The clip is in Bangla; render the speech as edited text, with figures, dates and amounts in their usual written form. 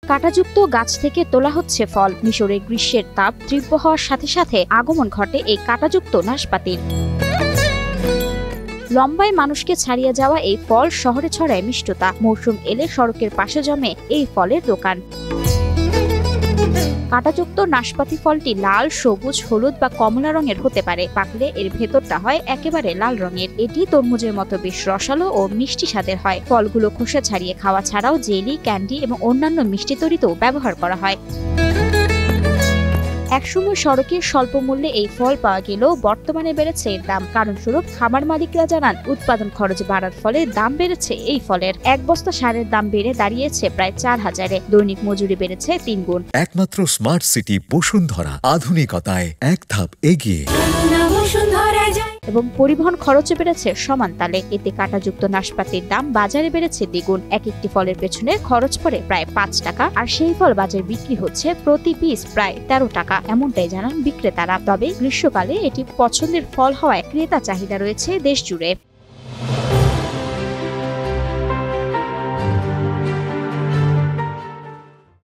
কাঁটাযুক্ত গাছ থেকে তোলা হচ্ছে ফল। মিশরে গ্রীষ্মের তাপ তীব্র হওয়ার সাথে সাথে আগমন ঘটে এই কাঁটাযুক্ত নাশপাতির। লম্বায় মানুষকে ছাড়িয়ে যাওয়া এই ফল শহরে ছড়ায় মিষ্টতা। মৌসুম এলে সড়কের পাশে জমে এই ফলের দোকান। কাঁটাযুক্ত নাশপাতি ফলটি লাল, সবুজ, হলুদ বা কমলা রঙের হতে পারে। পাকলে এর ভেতরটা হয় একেবারে লাল রঙের। এটি তরমুজের মতো বেশ রসালো ও মিষ্টি স্বাদের হয়। ফলগুলো খোসা ছাড়িয়ে খাওয়া ছাড়াও জেলি, ক্যান্ডি এবং অন্যান্য মিষ্টি তৈরিতেও ব্যবহার করা হয়। একসময় সড়কে স্বল্প মূল্যে এই ফল পাওয়া গেলেও বর্তমানে বেড়েছে এর দাম। কারণস্বরূপ খামার মালিকরা জানান, উৎপাদন খরচ বাড়ার ফলে দাম বেড়েছে এই ফলের। এক বস্তা সারের দাম বেড়ে দাঁড়িয়েছে প্রায় 4000-এ। দৈনিক মজুরি বেড়েছে 3 গুণ। একমাত্র স্মার্ট সিটি বসুন্ধরা, আধুনিকতায় এক ধাপ এগিয়ে। এবং পরিবহন খরচও বেড়েছে সমান তালে। এতে কাঁটাযুক্ত নাশপাতির দাম বাজারে বেড়েছে দ্বিগুণ। এক একটি ফলের পেছনে খরচ পড়ে প্রায় 5 টাকা, আর সেই ফল বাজারে বিক্রি হচ্ছে প্রতি পিস প্রায় 13 টাকা। এমনটাই জানান বিক্রেতারা। তবে গ্রীষ্মকালে এটি পছন্দের ফল হওয়ায় ক্রেতা চাহিদা রয়েছে দেশ জুড়ে।